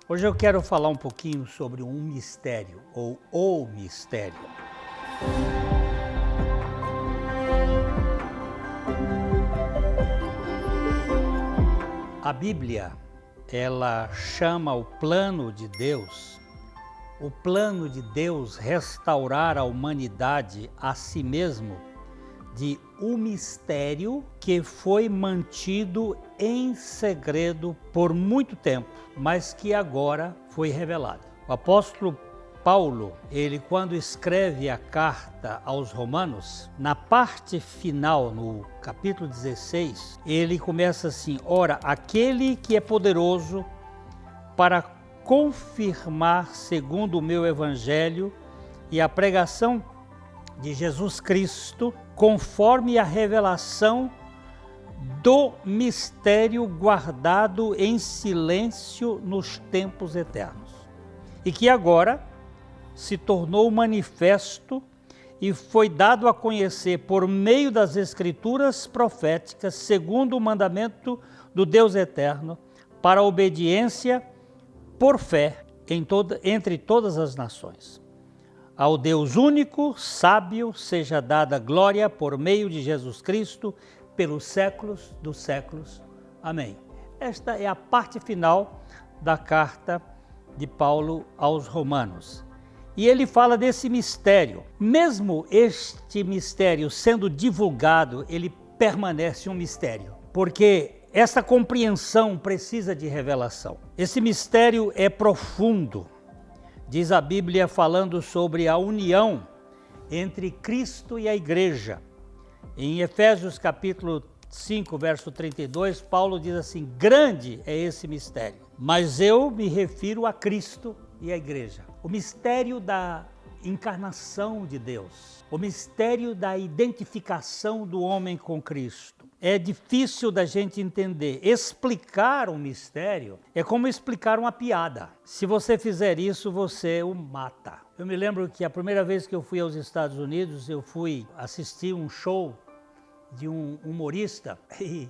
Hoje eu quero falar um pouquinho sobre um mistério, ou o mistério. A Bíblia, ela chama o plano de Deus restaurar a humanidade a si mesmo, de um mistério que foi mantido em segredo por muito tempo, mas que agora foi revelado. O apóstolo Paulo, ele quando escreve a carta aos Romanos, na parte final, no capítulo 16, ele começa assim: ora, aquele que é poderoso para confirmar segundo o meu evangelho e a pregação de Jesus Cristo, conforme a revelação do mistério guardado em silêncio nos tempos eternos, e que agora se tornou manifesto e foi dado a conhecer por meio das escrituras proféticas, segundo o mandamento do Deus eterno, para a obediência por fé entre todas as nações. Ao Deus único, sábio, seja dada glória por meio de Jesus Cristo, pelos séculos dos séculos. Amém. Esta é a parte final da carta de Paulo aos Romanos. E ele fala desse mistério. Mesmo este mistério sendo divulgado, ele permanece um mistério, porque essa compreensão precisa de revelação. Esse mistério é profundo. Diz a Bíblia falando sobre a união entre Cristo e a igreja. Em Efésios capítulo 5, verso 32, Paulo diz assim: grande é esse mistério, mas eu me refiro a Cristo e a igreja. O mistério da encarnação de Deus, o mistério da identificação do homem com Cristo. É difícil da gente entender. Explicar um mistério é como explicar uma piada. Se você fizer isso, você o mata. Eu me lembro que a primeira vez que eu fui aos Estados Unidos, eu fui assistir um show de um humorista e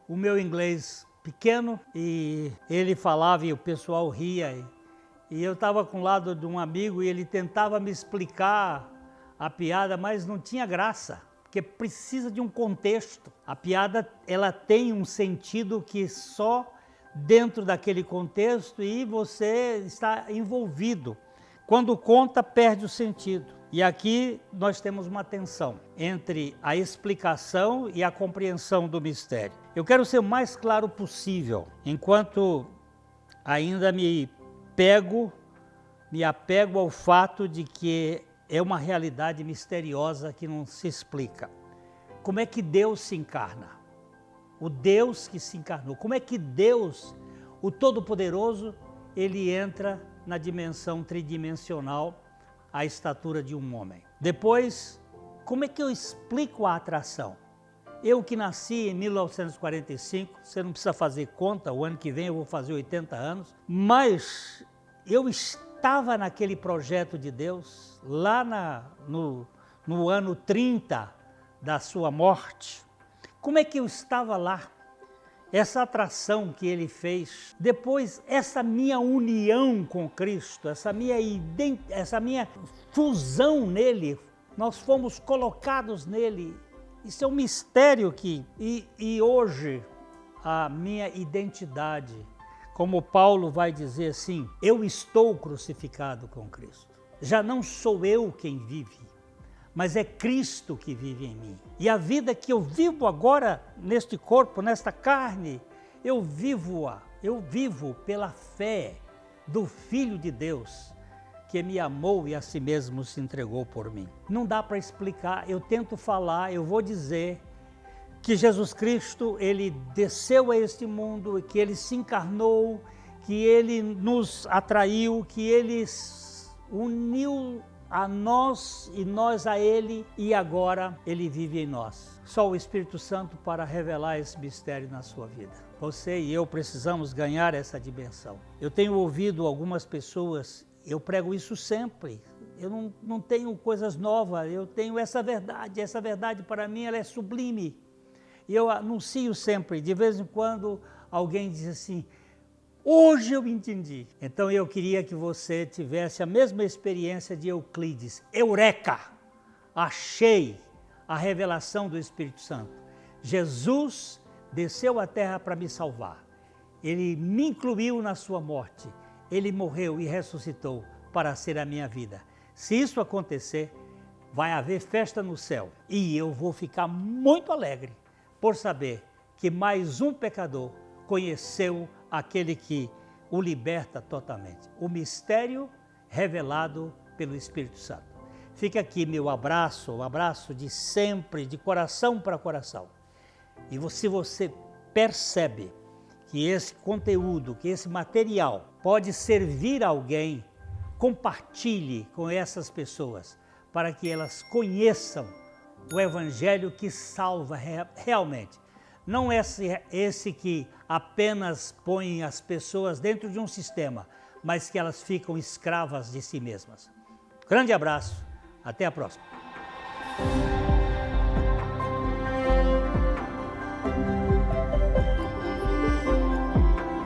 o meu inglês pequeno e ele falava e o pessoal ria. E eu estava com o lado de um amigo e ele tentava me explicar a piada, mas não tinha graça, porque precisa de um contexto. A piada, ela tem um sentido que só dentro daquele contexto e você está envolvido. Quando conta, perde o sentido. E aqui nós temos uma tensão entre a explicação e a compreensão do mistério. Eu quero ser o mais claro possível, enquanto ainda me apego ao fato de que é uma realidade misteriosa que não se explica. Como é que Deus se encarna? O Deus que se encarnou. Como é que Deus, o Todo-Poderoso, ele entra na dimensão tridimensional, a estatura de um homem? Depois, como é que eu explico a atração? Eu que nasci em 1945, você não precisa fazer conta, o ano que vem eu vou fazer 80 anos, mas eu estava naquele projeto de Deus, lá no ano 30 da sua morte. Como é que eu estava lá? Essa atração que ele fez, depois essa minha união com Cristo, essa minha fusão nele, nós fomos colocados nele. Isso é um mistério e hoje a minha identidade, como Paulo vai dizer assim, eu estou crucificado com Cristo. Já não sou eu quem vive, mas é Cristo que vive em mim. E a vida que eu vivo agora neste corpo, nesta carne, eu vivo pela fé do Filho de Deus, que me amou e a si mesmo se entregou por mim. Não dá para explicar, eu tento falar, eu vou dizer que Jesus Cristo, ele desceu a este mundo, que ele se encarnou, que ele nos atraiu, que ele uniu a nós e nós a ele, e agora ele vive em nós. Só o Espírito Santo para revelar esse mistério na sua vida. Você e eu precisamos ganhar essa dimensão. Eu tenho ouvido algumas pessoas, eu prego isso sempre, eu não tenho coisas novas, eu tenho essa verdade para mim ela é sublime. E eu anuncio sempre, de vez em quando alguém diz assim, Hoje eu entendi. Então eu queria que você tivesse a mesma experiência de Euclides. Eureka! Achei a revelação do Espírito Santo. Jesus desceu à terra para me salvar. Ele me incluiu na sua morte. Ele morreu e ressuscitou para ser a minha vida. Se isso acontecer, vai haver festa no céu. E eu vou ficar muito alegre por saber que mais um pecador conheceu aquele que o liberta totalmente. O mistério revelado pelo Espírito Santo. Fica aqui meu abraço, o abraço de sempre, de coração para coração. E se você percebe que esse conteúdo, que esse material pode servir a alguém, compartilhe com essas pessoas para que elas conheçam o Evangelho que salva realmente. Não esse que apenas põe as pessoas dentro de um sistema, mas que elas ficam escravas de si mesmas. Grande abraço, até a próxima.